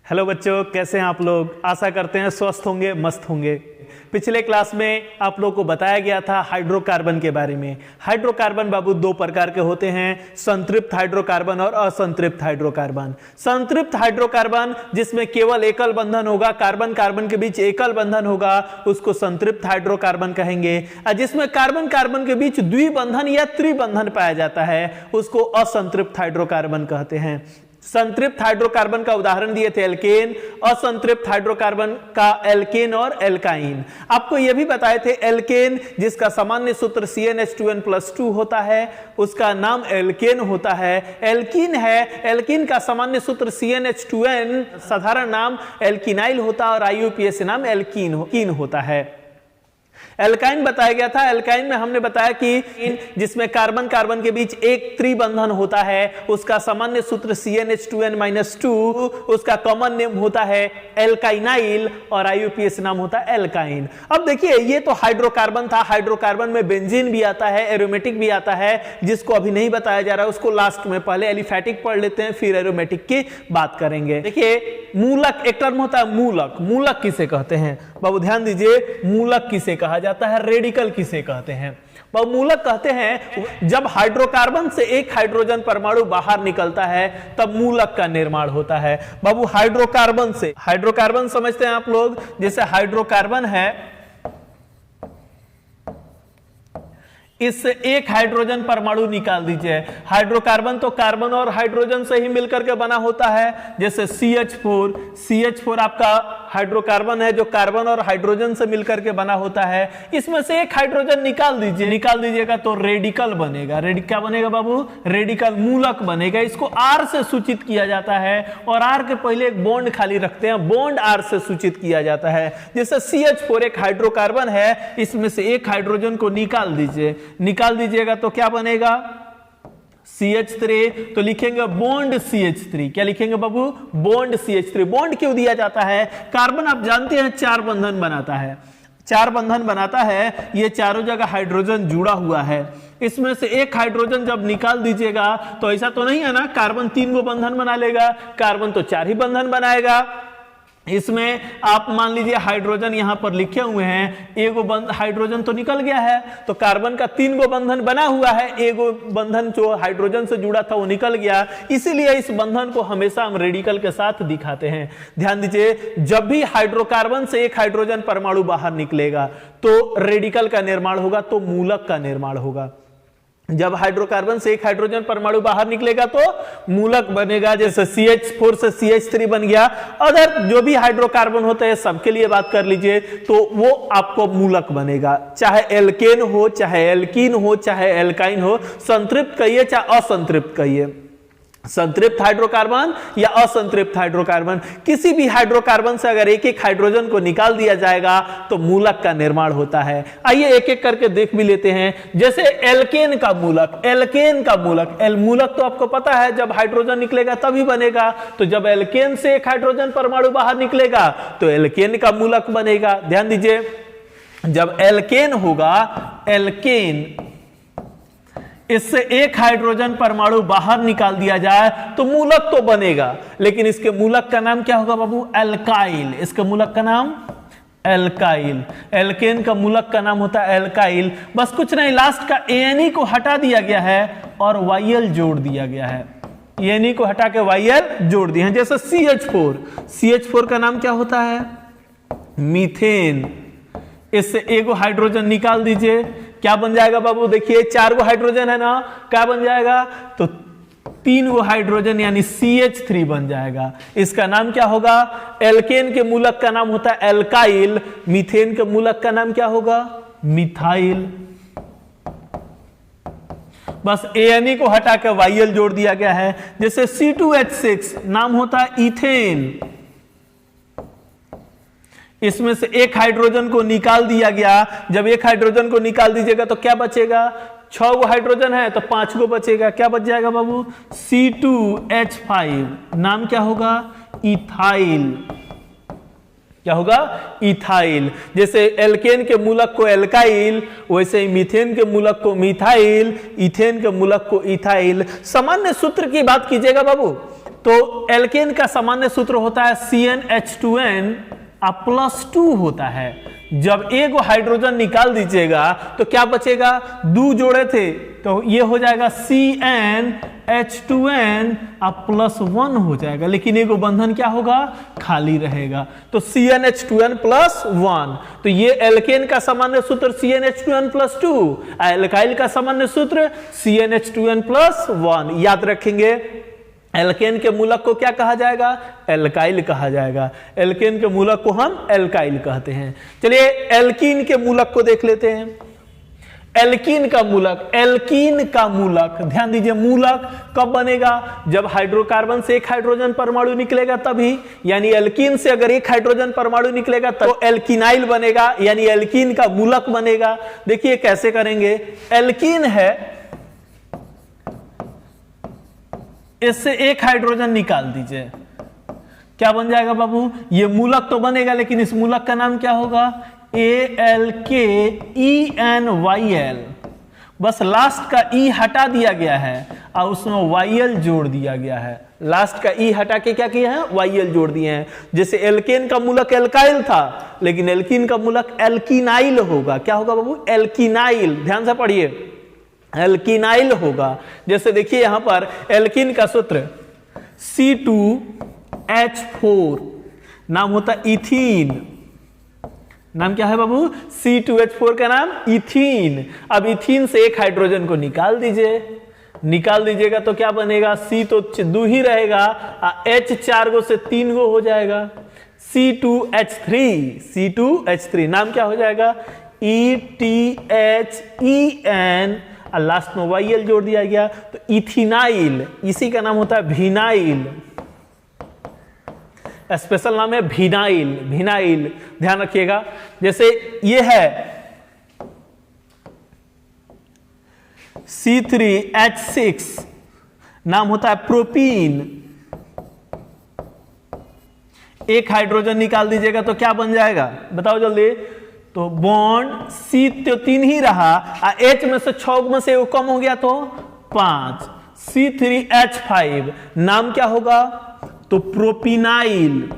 Hello बच्चों, कैसे हैं आप लोग। आशा करते हैं स्वस्थ होंगे, मस्त होंगे। पिछले क्लास में आप लोग को बताया गया था हाइड्रोकार्बन के बारे में। हाइड्रोकार्बन बाबू दो प्रकार के होते हैं, संतृप्त हाइड्रोकार्बन और असंतृप्त हाइड्रोकार्बन। संतृप्त हाइड्रोकार्बन जिसमें केवल एकल बंधन होगा, कार्बन कार्बन के बीच एकल बंधन होगा, उसको संतृप्त हाइड्रोकार्बन कहेंगे। और जिसमें कार्बन कार्बन के बीच द्विबंधन या त्रिबंधन पाया जाता है, उसको असंतृप्त हाइड्रोकार्बन कहते हैं। संतृप्त हाइड्रोकार्बन का उदाहरण दिए थे एल्केन, असंतृप्त हाइड्रोकार्बन का एल्केन और एल्काइन। आपको यह भी बताए थे एल्केन जिसका सामान्य सूत्र CnH2n+2 होता है, उसका नाम एल्केन होता है। एल्कीन है, एल्कीन का सामान्य सूत्र CnH2n, साधारण नाम एल्किनाइल होता है और IUPAC नाम एल्कीन होता है। एल्काइन बताया गया था। एल्काइन में हमने बताया कि जिसमें कार्बन कार्बन के बीच एक त्रिबंधन होता है, उसका सामान्य सूत्र CnH2n-2, उसका कॉमन नेम होता है एल्काइनाइल और IUPAC नाम होता है एल्काइन। अब देखिए, ये तो हाइड्रोकार्बन था। हाइड्रोकार्बन में बेंजीन भी आता है, एरोमेटिक भी आता है, जिसको अभी नहीं बताया जा रहा है, उसको लास्ट में। पहले एलिफैटिक पढ़ लेते हैं, फिर एरोमेटिक की बात करेंगे। देखिए, मूलक एक टर्म होता है मूलक। मूलक किसे कहते हैं बाबू, ध्यान दीजिए। मूलक किसे कहा जाता है, रेडिकल किसे कहते हैं बाबू। मूलक कहते हैं जब हाइड्रोकार्बन से एक हाइड्रोजन परमाणु बाहर निकलता है, तब मूलक का निर्माण होता है बाबू। हाइड्रोकार्बन से, हाइड्रोकार्बन समझते हैं आप लोग, जैसे हाइड्रोकार्बन है, इससे एक हाइड्रोजन परमाणु निकाल दीजिए। हाइड्रोकार्बन तो कार्बन और हाइड्रोजन से ही मिलकर के बना होता है, जैसे CH4 आपका हाइड्रोकार्बन है जो कार्बन और हाइड्रोजन से मिलकर के बना होता है। इसमें से एक हाइड्रोजन निकाल दीजिएगा तो रेडिकल बनेगा। क्या बनेगा बाबू, रेडिकल, मूलक बनेगा। इसको R से सूचित किया जाता है और R के पहले एक बॉन्ड खाली रखते हैं, बॉन्ड R से सूचित किया जाता है। जैसे CH4 एक हाइड्रोकार्बन है, इसमें से एक हाइड्रोजन को निकाल दीजिएगा तो क्या बनेगा, CH3, तो लिखेंगे बॉन्ड CH3। क्या लिखेंगे बाबू, बॉन्ड CH3। बॉन्ड क्यों दिया जाता है, कार्बन आप जानते हैं चार बंधन बनाता है, ये चारों जगह हाइड्रोजन जुड़ा हुआ है। इसमें से एक हाइड्रोजन जब निकाल दीजिएगा तो ऐसा तो नहीं है ना कार्बन 3 गो बंधन बना लेगा, कार्बन तो 4 ही बंधन बनाएगा। इसमें आप मान लीजिए हाइड्रोजन यहां पर लिखे हुए हैं, एगो हाइड्रोजन तो निकल गया है, तो कार्बन का 3 गो बंधन बना हुआ है, एगो बंधन जो हाइड्रोजन से जुड़ा था वो निकल गया। इसीलिए इस बंधन को हमेशा हम रेडिकल के साथ दिखाते हैं। ध्यान दीजिए, जब भी हाइड्रोकार्बन से एक हाइड्रोजन परमाणु बाहर निकलेगा तो रेडिकल का निर्माण होगा, तो मूलक का निर्माण होगा। जब हाइड्रोकार्बन से एक हाइड्रोजन परमाणु बाहर निकलेगा तो मूलक बनेगा, जैसे CH4 से CH3 बन गया। अदर जो भी हाइड्रोकार्बन होते हैं सबके लिए बात कर लीजिए, तो वो आपको मूलक बनेगा, चाहे एल्केन हो, चाहे एल्कीन हो, चाहे एल्काइन हो। संतृप्त कहिए चाहे असंतृप्त कहिए, संतृप्त हाइड्रोकार्बन या असंतृप्त हाइड्रोकार्बन, किसी भी हाइड्रोकार्बन से अगर एक एक हाइड्रोजन को निकाल दिया जाएगा तो मूलक का निर्माण होता है। आइए एक एक करके देख भी लेते हैं। जैसे एल्केन का मूलक, मूलक तो आपको पता है जब हाइड्रोजन निकलेगा तभी बनेगा। तो जब एल्केन से एक हाइड्रोजन परमाणु बाहर निकलेगा तो एल्केन का मूलक बनेगा। ध्यान दीजिए, जब एल्केन होगा, एल्केन, इससे एक हाइड्रोजन परमाणु बाहर निकाल दिया जाए तो मूलक तो बनेगा, लेकिन इसके मूलक का नाम क्या होगा बाबू, एल्काइल। इसके मूलक का नाम एल्काइल। एल्केन का मूलक का नाम होता है एल्काइल। बस कुछ नहीं, लास्ट का ANE को हटा दिया गया है और YL जोड़ दिया गया है। ANE को हटा के YL जोड़ दिए हैं। जैसे CH4 का नाम क्या होता है, मीथेन। इससे एगो हाइड्रोजन निकाल दीजिए, क्या बन जाएगा बाबू, देखिए 4 गो हाइड्रोजन है ना, क्या बन जाएगा, तो 3 गो हाइड्रोजन यानी CH3 बन जाएगा। इसका नाम क्या होगा, एल्केन के मूलक का नाम होता है एल्काइल, मीथेन के मूलक का नाम क्या होगा, मिथाइल। बस ANE को हटा के YL जोड़ दिया गया है। जैसे C2H6 नाम होता है इथेन, इसमें से एक हाइड्रोजन को निकाल दिया गया। जब एक हाइड्रोजन को निकाल दीजिएगा तो क्या बचेगा, 6 गो हाइड्रोजन है तो 5 गो बचेगा। क्या बच जाएगा बाबू, C2H5, नाम क्या होगा, इथाइल। क्या होगा, इथाइल। जैसे एल्केन के मूलक को एल्काइल, वैसे ही मीथेन के मूलक को मिथाइल, इथेन के मूलक को इथाइल। सामान्य सूत्र की बात कीजिएगा बाबू, तो एल्केन का सामान्य सूत्र होता है CnH2n +2 होता है। जब एक हाइड्रोजन निकाल दीजिएगा तो क्या बचेगा, 2 जोड़े थे तो ये हो जाएगा CnH2n +1 हो जाएगा, लेकिन एक बंधन क्या होगा, खाली रहेगा, तो CnH2n +1। तो ये एल्केन का सामान्य सूत्र CnH2n +2, एल्काइल का सामान्य सूत्र CnH2n +1। याद रखेंगे एल्केन के मूलक को क्या कहा जाएगा, एल्काइल कहा जाएगा। एल्केन के मूलक को हम एल्काइल कहते हैं। चलिए एल्कीन के मूलक को देख लेते हैं। एल्कीन का मूलक, एल्कीन का मूलक ध्यान दीजिए, मूलक कब बनेगा, जब हाइड्रोकार्बन से एक हाइड्रोजन परमाणु निकलेगा तभी, यानी एल्कीन से अगर एक हाइड्रोजन परमाणु निकलेगा तो एल्कीनाइल बनेगा, यानी एल्कीन का मूलक बनेगा। देखिए कैसे करेंगे, एल्कीन है, इससे एक हाइड्रोजन निकाल दीजिए, क्या बन जाएगा बाबू, ये मूलक तो बनेगा, लेकिन इस मूलक का नाम क्या होगा, ALKENYL। बस लास्ट का ई हटा दिया गया है और उसमें YL जोड़ दिया गया है। लास्ट का ई हटा के क्या किया है, YL जोड़ दिए हैं। जैसे एल्केन का मूलक एल्काइल था, लेकिन एल्कीन का मूलक एल्कीनाइल होगा। क्या होगा बाबू, एल्कीनाइल। ध्यान से पढ़िए, एल्कीनाइल होगा। जैसे देखिए यहां पर एल्कीन का सूत्र C2H4, नाम होता इथीन। नाम क्या है बाबू, C2H4 का नाम इथीन। अब इथीन से एक हाइड्रोजन को निकाल दीजिए, निकाल दीजिएगा तो क्या बनेगा, C तो 2 ही रहेगा, H 4 गो से 3 गो हो जाएगा, C2H3। नाम क्या हो जाएगा, ETHEN, और लास्ट में YL जोड़ दिया गया तो इथिनाइल। इसी का नाम होता है विनाइल, स्पेशल नाम है विनाइल। विनाइल ध्यान रखिएगा। जैसे ये है C3H6, नाम होता है प्रोपीन। एक हाइड्रोजन निकाल दीजिएगा तो क्या बन जाएगा, बताओ जल्दी। तो बॉन्ड C तो 3 ही रहा, H में से 6 में से वो कम हो गया तो 5, C3H5। नाम क्या होगा, तो प्रोपिनाइल।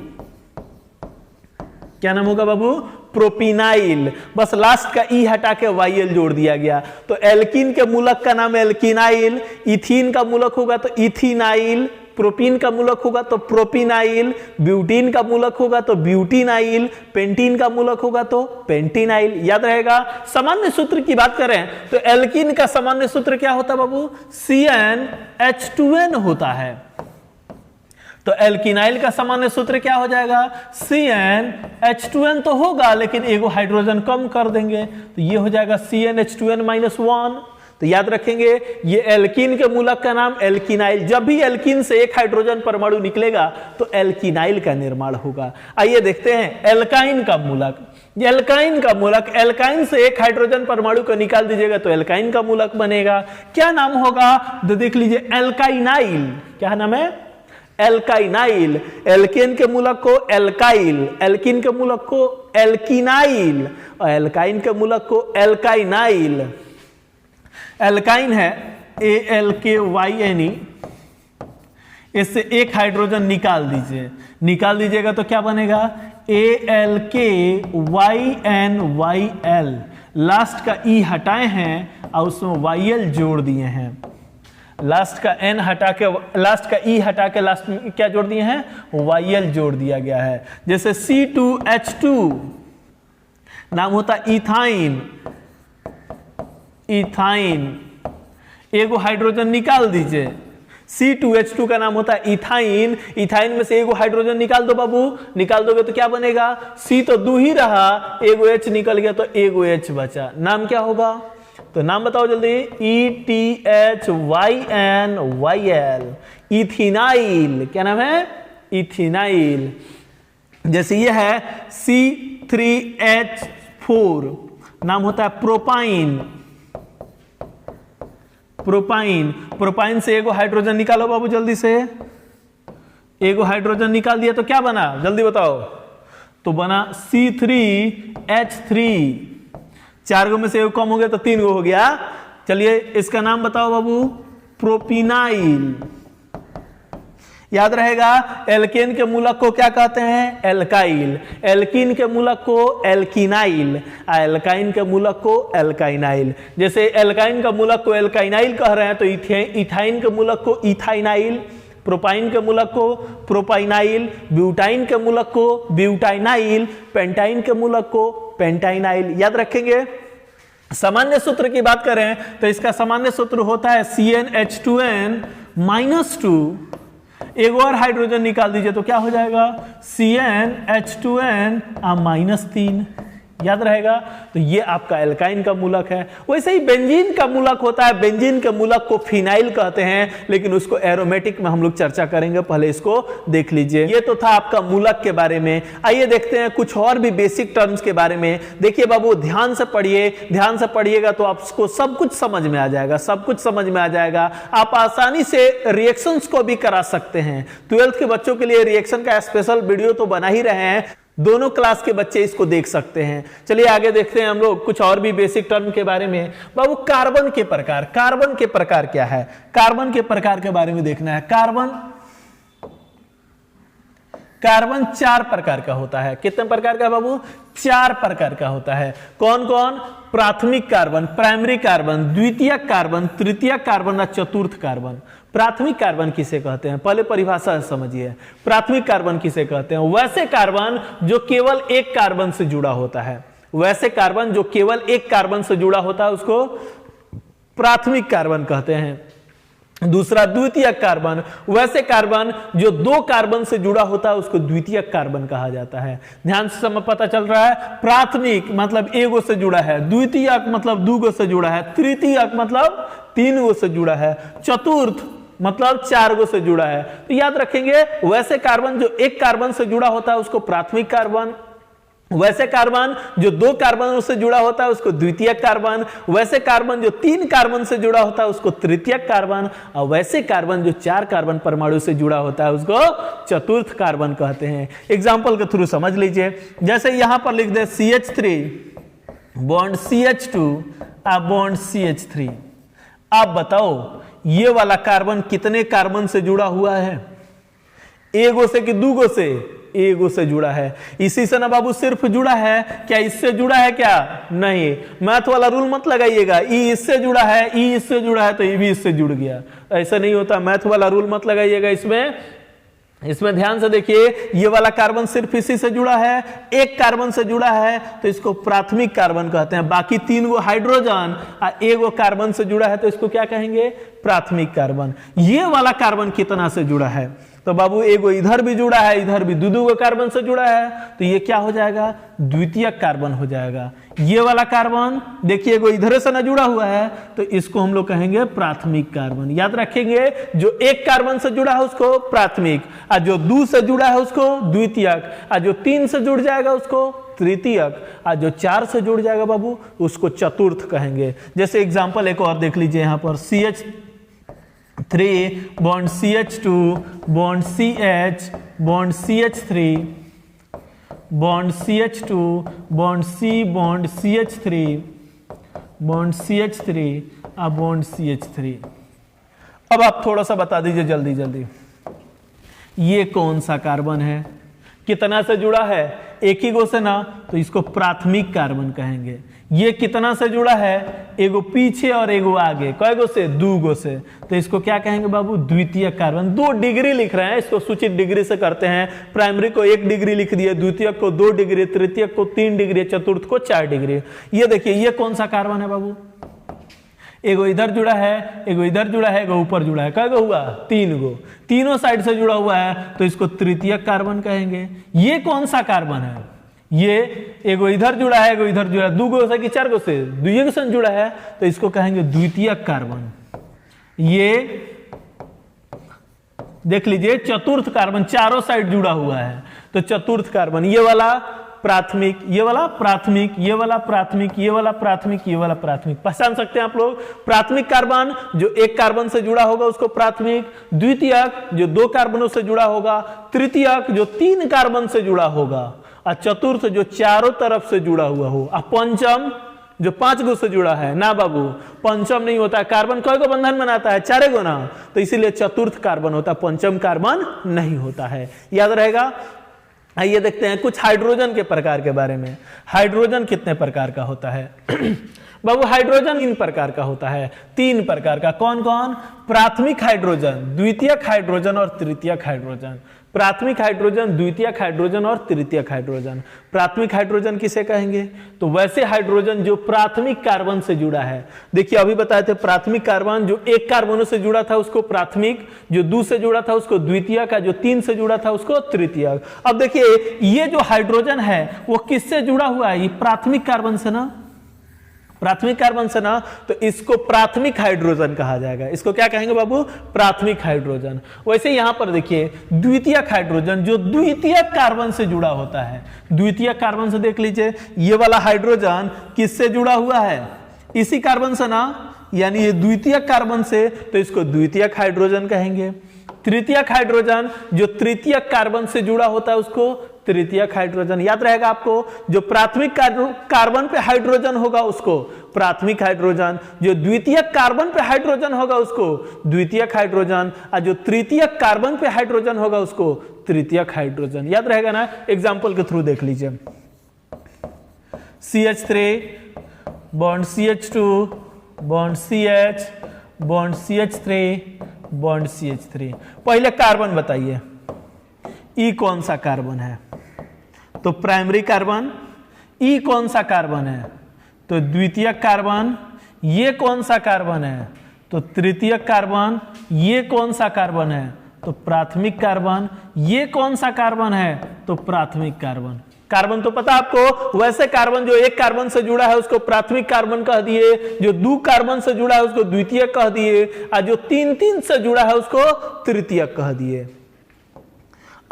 क्या नाम होगा बाबू, प्रोपिनाइल। बस लास्ट का ई हटा के YL जोड़ दिया गया। तो एल्कीन के मूलक का नाम एल्कीनाइल, इथीन का मूलक होगा तो इथीनाइल, प्रोपीन का मूलक होगा तो प्रोपिनाइल, ब्यूटीन का मूलक होगा तो ब्यूटीनाइल, पेंटीन का मूलक होगा तो पेंटीनाइल। याद रहेगा। सामान्य सूत्र की बात करें तो एल्कीन का सामान्य सूत्र क्या होता है बाबू, CnH2n होता है। तो एल्कीनाइल का सामान्य सूत्र क्या हो जाएगा, CnH2n तो होगा, लेकिन एगो हाइड्रोजन कम कर देंगे तो ये हो जाएगा CnH2n -1। तो याद रखेंगे ये एल्कीन के मूलक का नाम एल्कीनाइल। जब भी एल्कीन से एक हाइड्रोजन परमाणु निकलेगा तो एल्कीनाइल का निर्माण होगा। आइए देखते हैं एल्काइन का मूलक। एल्काइन का मूलक, एल्काइन से एक हाइड्रोजन परमाणु को निकाल दीजिएगा तो एल्काइन का मूलक बनेगा। क्या नाम होगा, तो देख लीजिए एल्काइनाइल। क्या नाम है, एल्काइनाइल। एल्केन के मूलक को एल्काइल, एल्कीन के मूलक को एल्कीनाइल और एल्काइन के मूलक को एल्काइनाइल। एल्काइन है ALKYNE, इससे एक हाइड्रोजन निकाल दीजिए, निकाल दीजिएगा तो क्या बनेगा, ALKYNYL। लास्ट का ई हटाए हैं और उसमें YL जोड़ दिए हैं। लास्ट का N हटा के, लास्ट का E हटा के लास्ट में क्या जोड़ दिए हैं, YL जोड़ दिया गया है। जैसे C2H2 नाम होता इथाइन, इथाइन। एगो हाइड्रोजन निकाल दीजिए, C2H2 का नाम होता है इथाइन। इथाइन में से एगो हाइड्रोजन निकाल दो बाबू, निकाल दोगे तो क्या बनेगा, C तो 2 ही रहा, एगो H निकल गया तो एगो H बचा। नाम क्या होगा, तो नाम बताओ जल्दी, ETHYNYL, इथिनाइल। क्या नाम है, इथिनाइल। जैसे ये है C3H4, नाम होता है प्रोपाइन, प्रोपाइन। प्रोपाइन से एगो हाइड्रोजन निकालो बाबू जल्दी से, एगो हाइड्रोजन निकाल दिया तो क्या बना, जल्दी बताओ, तो बना C3H3। 4 गो में से एगो कम हो गया तो 3 गो हो गया। चलिए इसका नाम बताओ बाबू, प्रोपिनाइल। याद रहेगा, एल्केन के मूलक को क्या कहते हैं? एल्काइल। एल्कीन के मूलक को एल्किनाइल, एल्काइन के मूलक को एल्काइनाइल। जैसे एल्काइन का मूलक को एल्काइनाइल कह रहे हैं तो इथाइन के मूलक को इथाइनाइल, प्रोपाइन के मूलक को प्रोपाइनाइल, ब्यूटाइन के मूलक को ब्यूटाइनाइल, पेंटाइन के मूलक को पेंटाइनाइल। याद रखेंगे। सामान्य सूत्र की बात करें तो इसका सामान्य सूत्र होता है CnH2n -2। एक और हाइड्रोजन निकाल दीजिए तो क्या हो जाएगा? CnH2n -3। याद रहेगा। तो ये आपका एल्काइन का मूलक है। वैसे ही बेंजीन का मूलक होता है, बेंजीन के मूलक को फिनाइल कहते हैं, लेकिन उसको एरोमेटिक में हम लोग चर्चा करेंगे, पहले इसको देख लीजिए। ये तो था आपका मूलक के बारे में। आइए देखते हैं कुछ और भी बेसिक टर्म्स के बारे में। देखिए बाबू, ध्यान से पढ़िए, ध्यान से पढ़िएगा तो आपको सब कुछ समझ में आ जाएगा, सब कुछ समझ में आ जाएगा। आप आसानी से रिएक्शंस को भी करा सकते हैं। 12th के बच्चों के लिए रिएक्शन का स्पेशल वीडियो तो बना ही रहे हैं, दोनों क्लास के बच्चे इसको देख सकते हैं। चलिए आगे देखते हैं हम लोग कुछ और भी बेसिक टर्म के बारे में। बाबू, कार्बन के प्रकार, कार्बन के प्रकार क्या है? कार्बन के प्रकार के बारे में देखना है। कार्बन 4 प्रकार का होता है। कितने प्रकार का बाबू? 4 प्रकार का होता है। कौन कौन? प्राथमिक कार्बन, प्राइमरी कार्बन, द्वितीयक कार्बन, तृतीयक कार्बन और चतुर्थ कार्बन। प्राथमिक कार्बन किसे कहते हैं? पहले परिभाषा समझिए। प्राथमिक कार्बन किसे कहते हैं? वैसे कार्बन जो केवल एक कार्बन से जुड़ा होता है, वैसे कार्बन जो केवल एक कार्बन से जुड़ा होता है उसको प्राथमिक कार्बन कहते हैं। दूसरा, द्वितीयक कार्बन, वैसे कार्बन जो 2 कार्बन से जुड़ा होता है उसको द्वितीयक कार्बन कहा जाता है। ध्यान से समय पता चल रहा है। प्राथमिक मतलब एगो से जुड़ा है, द्वितीयक मतलब 2 गो से जुड़ा है, तृतीयक मतलब 3 गो से जुड़ा है, चतुर्थ मतलब 4 गो से जुड़ा है। तो याद रखेंगे, वैसे कार्बन जो एक कार्बन से जुड़ा होता है उसको प्राथमिक कार्बन, वैसे कार्बन जो 2 कार्बन से जुड़ा होता है उसको द्वितीयक कार्बन, वैसे कार्बन जो 3 कार्बन से जुड़ा होता है उसको तृतीयक कार्बन, और वैसे कार्बन जो 4 कार्बन परमाणु से जुड़ा होता है उसको चतुर्थ कार्बन कहते हैं। एग्जाम्पल के थ्रू समझ लीजिए। जैसे यहां पर लिख दे CH3 bond CH2 bond CH3। आप बताओ ये वाला कार्बन कितने कार्बन से जुड़ा हुआ है? एगो से कि 2 गो से? एगो से जुड़ा है। इसी से ना बाबू सिर्फ जुड़ा है क्या? इससे जुड़ा है क्या? नहीं। मैथ वाला रूल मत लगाइएगा, ई इससे जुड़ा है, ई इससे जुड़ा है तो ये भी इससे जुड़ गया, ऐसा नहीं होता। मैथ वाला रूल मत लगाइएगा इसमें ध्यान से देखिए। ये वाला कार्बन सिर्फ इसी से जुड़ा है, एक कार्बन से जुड़ा है तो इसको प्राथमिक कार्बन कहते हैं। बाकी 3 गो हाइड्रोजन और एगो कार्बन से जुड़ा है तो इसको क्या कहेंगे? प्राथमिक कार्बन। ये वाला कार्बन कितना से जुड़ा है? तो बाबू एगो इधर भी जुड़ा है, इधर भी 2 गो कार्बन से जुड़ा है तो ये क्या हो जाएगा? द्वितीयक कार्बन हो जाएगा। ये वाला कार्बन देखिए एगो इधर से ना जुड़ा हुआ है तो इसको हम लोग कहेंगे प्राथमिक कार्बन। याद रखेंगे, जो एक कार्बन से जुड़ा है उसको प्राथमिक, और जो 2 से जुड़ा है उसको द्वितीयक, और जो 3 से जुड़ जाएगा उसको तृतीयक, और जो 4 से जुड़ जाएगा बाबू उसको चतुर्थ कहेंगे। जैसे एग्जाम्पल एक और देख लीजिए, यहां पर CH3 bond CH2 bond CH bond CH3 bond CH2 bond C bond CH3 bond CH3 bond CH3। अब आप थोड़ा सा बता दीजिए जल्दी जल्दी, ये कौन सा कार्बन है? कितना से जुड़ा है? एक ही गो से ना, तो इसको प्राथमिक कार्बन कहेंगे। ये कितना से जुड़ा है? एगो पीछे और एगो आगे। कई गो से? 2 गो से, तो इसको क्या कहेंगे बाबू? द्वितीयक कार्बन। 2 डिग्री लिख रहे हैं, इसको सूचित डिग्री से करते हैं। प्राइमरी को 1 डिग्री लिख दिए, द्वितीयक को 2 डिग्री, तृतीयक को 3 डिग्री, चतुर्थ को 4 डिग्री। ये देखिए ये कौन सा कार्बन है बाबू? एगो इधर जुड़ा है, एगो इधर जुड़ा है, एगो ऊपर जुड़ा है। कई गो हुआ? 3 गो। तीनों साइड से जुड़ा हुआ है तो इसको तृतीयक कार्बन कहेंगे। ये कौन सा कार्बन है? ये एगो इधर जुड़ा है, एगो इधर जुड़ा है, 2 गो से कि 4 गो से? 2 गो से जुड़ा है तो इसको कहेंगे द्वितीयक कार्बन। ये देख लीजिए चतुर्थ कार्बन, चारों साइड जुड़ा हुआ है तो चतुर्थ कार्बन। ये वाला प्राथमिक, ये वाला प्राथमिक, ये वाला प्राथमिक, ये वाला प्राथमिक, ये वाला प्राथमिक। पहचान सकते हैं आप लोग? प्राथमिक कार्बन जो एक कार्बन से जुड़ा होगा उसको प्राथमिक, द्वितीयक जो 2 कार्बनों से जुड़ा होगा, तृतीयक जो 3 कार्बन से जुड़ा होगा, और चतुर्थ जो चारों तरफ से जुड़ा हुआ हो, और पंचम जो 5 गो से जुड़ा है ना बाबू, पंचम नहीं होता है। कार्बन कई गो बंधन बनाता है? 4 गो ना, तो इसीलिए चतुर्थ कार्बन होता है, पंचम कार्बन नहीं होता है, याद रहेगा। आइए देखते हैं कुछ हाइड्रोजन के प्रकार के बारे में। हाइड्रोजन कितने प्रकार का होता है? बाबू हाइड्रोजन 3 प्रकार का होता है, 3 प्रकार का। कौन कौन? प्राथमिक हाइड्रोजन, द्वितीयक हाइड्रोजन और तृतीयक हाइड्रोजन। प्राथमिक हाइड्रोजन, द्वितीयक हाइड्रोजन और तृतीयक हाइड्रोजन। प्राथमिक हाइड्रोजन किसे कहेंगे? तो वैसे हाइड्रोजन जो प्राथमिक कार्बन से जुड़ा है। देखिए अभी बताए थे प्राथमिक कार्बन जो 1 कार्बनों से जुड़ा था उसको प्राथमिक, जो 2 से जुड़ा था उसको द्वितीयक, जो 3 से जुड़ा था उसको तृतीयक। अब देखिए ये जो हाइड्रोजन है वो किससे जुड़ा हुआ है? ये प्राथमिक कार्बन से ना, प्राथमिक कार्बन से ना, तो इसको प्राथमिक हाइड्रोजन कहा जाएगा। इसको क्या कहेंगे बाबू? प्राथमिक हाइड्रोजन। वैसे यहां पर देखिए द्वितीयक हाइड्रोजन जो द्वितीयक कार्बन से जुड़ा होता है। द्वितीयक कार्बन से देख लीजिए ये वाला हाइड्रोजन किससे जुड़ा हुआ है? इसी कार्बन से ना, यानी ये द्वितीयक कार्बन से, तो इसको द्वितीयक हाइड्रोजन कहेंगे। तृतीयक हाइड्रोजन जो तृतीयक कार्बन से जुड़ा होता है उसको तृतीयक हाइड्रोजन। याद रहेगा आपको, जो प्राथमिक कार्बन पे हाइड्रोजन होगा उसको प्राथमिक हाइड्रोजन, जो द्वितीयक कार्बन पे हाइड्रोजन होगा उसको द्वितीयक हाइड्रोजन, और जो तृतीयक कार्बन पे हाइड्रोजन होगा उसको तृतीयक हाइड्रोजन। याद रहेगा ना, एग्जांपल के थ्रू देख लीजिए। CH3 bond CH2 bond CH bond CH3 bond CH3। पहले कार्बन बताइए, ई कौन सा कार्बन है? तो प्राइमरी कार्बन। ई कौन सा कार्बन है? तो द्वितीयक कार्बन। ये कौन सा कार्बन है? तो तृतीयक कार्बन। ये कौन सा कार्बन है? तो प्राथमिक कार्बन। ये कौन सा कार्बन है? तो प्राथमिक कार्बन। कार्बन तो पता आपको, वैसे कार्बन जो 1 कार्बन से जुड़ा है उसको प्राथमिक कार्बन कह दिए, जो 2 कार्बन से जुड़ा है उसको द्वितीयक कह दिए, और जो 3 से जुड़ा है उसको तृतीयक कह दिए।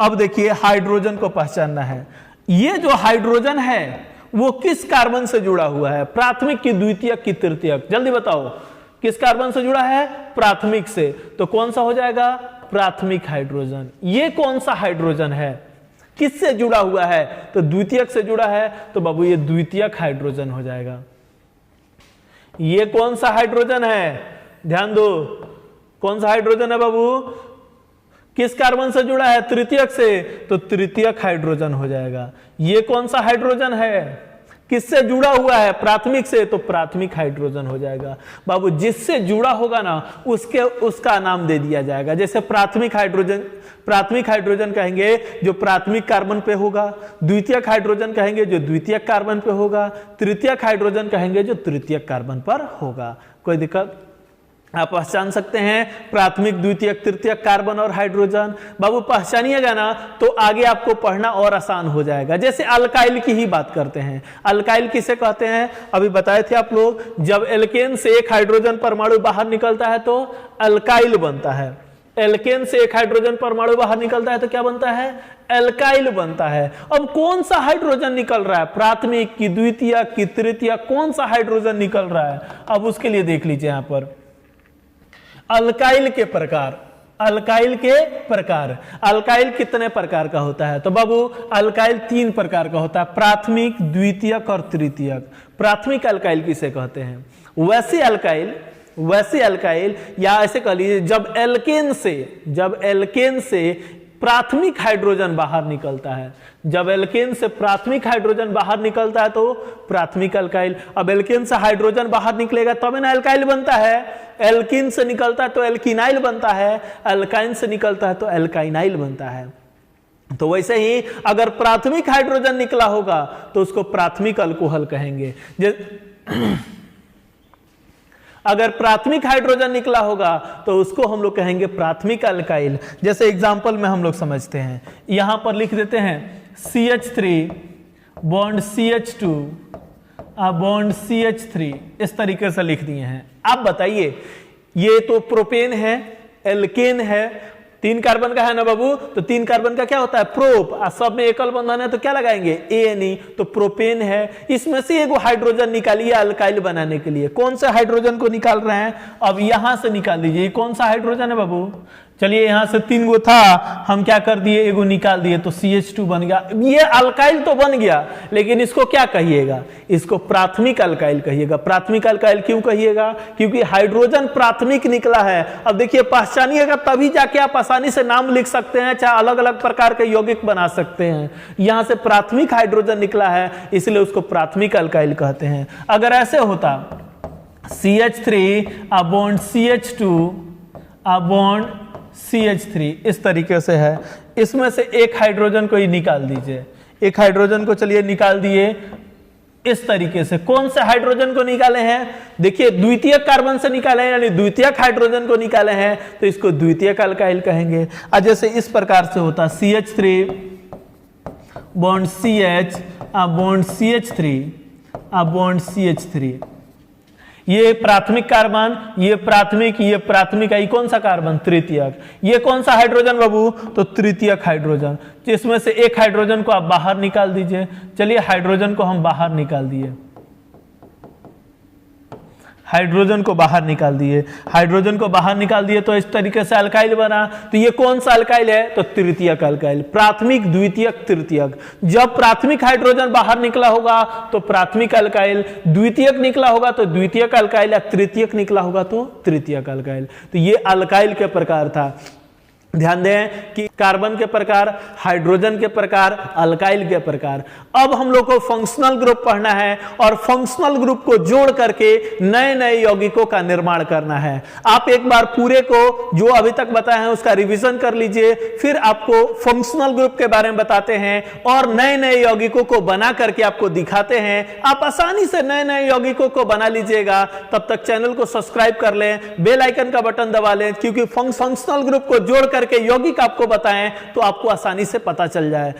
अब देखिए हाइड्रोजन को पहचानना है। ये जो हाइड्रोजन है वो किस कार्बन से जुड़ा हुआ है? प्राथमिक की, द्वितीयक की, तृतीयक? जल्दी बताओ किस कार्बन से जुड़ा है? प्राथमिक से। तो कौन सा हो जाएगा? प्राथमिक हाइड्रोजन। ये कौन सा हाइड्रोजन है? किससे जुड़ा हुआ है? तो द्वितीयक से जुड़ा है, तो बाबू ये द्वितीयक हाइड्रोजन हो जाएगा। ये कौन सा हाइड्रोजन है? ध्यान दो, कौन सा हाइड्रोजन है बाबू? किस कार्बन से जुड़ा है? तृतीयक से, तो तृतीयक हाइड्रोजन हो जाएगा। ये कौन सा हाइड्रोजन है? किससे जुड़ा हुआ है? प्राथमिक से, तो प्राथमिक हाइड्रोजन हो जाएगा। बाबू जिससे जुड़ा होगा ना उसका नाम दे दिया जाएगा। जैसे प्राथमिक हाइड्रोजन कहेंगे जो प्राथमिक कार्बन पे होगा, द्वितीयक हाइड्रोजन कहेंगे जो द्वितीयक कार्बन पे होगा, तृतीयक हाइड्रोजन कहेंगे जो तृतीयक कार्बन पर होगा। कोई दिक्कत? आप पहचान सकते हैं प्राथमिक, द्वितीयक, तृतीयक कार्बन और हाइड्रोजन। बाबू पहचानिएगा ना तो आगे आपको पढ़ना और आसान हो जाएगा। जैसे अल्काइल की ही बात करते हैं। अल्काइल किसे कहते हैं? अभी बताए थे आप लोग, जब एल्केन से 1 हाइड्रोजन परमाणु बाहर निकलता है तो अल्काइल बनता है। एल्केन से 1 हाइड्रोजन परमाणु बाहर निकलता है तो क्या बनता है? एल्काइल बनता है। अब कौन सा हाइड्रोजन निकल रहा है? प्राथमिक की, द्वितीयक की, तृतीयक? कौन सा हाइड्रोजन निकल रहा है? अब उसके लिए देख लीजिए यहां पर अल्काइल के प्रकार। अल्काइल के प्रकार, अल्काइल कितने प्रकार का होता है? तो बाबू अल्काइल 3 प्रकार का होता है, प्राथमिक, द्वितीयक और तृतीयक। प्राथमिक अल्काइल किसे कहते हैं? वैसे अल्काइल या ऐसे कह लीजिए जब एल्केन से प्राथमिक हाइड्रोजन बाहर निकलता है। जब एल्केन से प्राथमिक हाइड्रोजन बाहर निकलता है तो प्राथमिक अल्काइल। अब एल्केन से हाइड्रोजन बाहर निकलेगा तब ना अल्काइल बनता है। एल्कीन से निकलता है तो एल्कीनाइल बनता है, अल्काइन से निकलता है तो एल्काइनाइल बनता है। तो वैसे ही अगर प्राथमिक हाइड्रोजन निकला होगा तो उसको प्राथमिक अल्कोहल कहेंगे। अगर प्राथमिक हाइड्रोजन निकला होगा तो उसको हम लोग कहेंगे प्राथमिक अल्काइल। जैसे एग्जांपल में हम लोग समझते हैं, यहां पर लिख देते हैं CH3 bond CH2 bond CH3, इस तरीके से लिख दिए हैं। आप बताइए, ये तो प्रोपेन है, एल्केन है, 3 कार्बन का है ना बाबू, तो 3 कार्बन का क्या होता है? प्रोप। सब में एकल बंधन है तो क्या लगाएंगे? ANE, तो प्रोपेन है। इसमें से एगो हाइड्रोजन निकालिए अल्काइल बनाने के लिए। कौन से हाइड्रोजन को निकाल रहे हैं? अब यहां से निकाल लीजिए। कौन सा हाइड्रोजन है बाबू? चलिए यहां से 3 गो था, हम क्या कर दिए, एगो निकाल दिए तो CH2 बन गया। ये अल्काइल तो बन गया, लेकिन इसको क्या कहिएगा, इसको प्राथमिक अल्काइल कहिएगा। प्राथमिक अल्काइल क्यों कहिएगा, क्योंकि हाइड्रोजन प्राथमिक निकला है। अब देखिए पहचानिएगा, तभी जाके आप आसानी से नाम लिख सकते हैं, चाहे अलग अलग प्रकार के यौगिक बना सकते हैं। यहां से प्राथमिक हाइड्रोजन निकला है, इसलिए उसको प्राथमिक अल्काइल कहते हैं। अगर ऐसे होता CH3 bond CH2 bond CH3, इस तरीके से है, इसमें से एक हाइड्रोजन को ही निकाल दीजिए। एक हाइड्रोजन को चलिए निकाल दिए इस तरीके से। कौन से हाइड्रोजन को निकाले हैं, देखिए द्वितीयक कार्बन से निकाले हैं, यानी द्वितीयक हाइड्रोजन को निकाले हैं, तो इसको द्वितीयक अल्काइल कहेंगे। जैसे इस प्रकार से होता CH3 bond CH bond CH3 bond CH3, ये प्राथमिक कार्बन, ये प्राथमिक है, ये कौन सा कार्बन, तृतीयक। ये कौन सा हाइड्रोजन बाबू, तो तृतीयक हाइड्रोजन। इसमें से एक हाइड्रोजन को आप बाहर निकाल दीजिए। चलिए हाइड्रोजन को हम बाहर निकाल दिए, हाइड्रोजन को बाहर निकाल दिए, हाइड्रोजन को बाहर निकाल दिए तो इस तरीके से अल्काइल बना। तो ये कौन सा अल्काइल है, तो तृतीयक अल्काइल। प्राथमिक, द्वितीयक, तृतीयक। जब प्राथमिक हाइड्रोजन बाहर निकला होगा तो प्राथमिक अल्काइल, द्वितीयक निकला होगा तो द्वितीयक अल्काइल, या तृतीयक निकला होगा तो तृतीयक अल्काइल। तो ये अल्काइल के प्रकार था। ध्यान दें कि कार्बन के प्रकार, हाइड्रोजन के प्रकार, अल्काइल के प्रकार। अब हम लोग को फंक्शनल ग्रुप पढ़ना है और फंक्शनल ग्रुप को जोड़ करके नए नए यौगिकों का निर्माण करना है। आप एक बार पूरे को जो अभी तक बताए हैं उसका रिवीजन कर लीजिए, फिर आपको फंक्शनल ग्रुप के बारे में बताते हैं और नए नए यौगिकों को बना करके आपको दिखाते हैं। आप आसानी से नए नए यौगिकों को बना लीजिएगा। तब तक चैनल को सब्सक्राइब कर लें, बेल आइकन का बटन दबा लें, क्योंकि फंक्शनल ग्रुप को जोड़ करके यौगिक आपको बताएं तो आपको आसानी से पता चल जाए।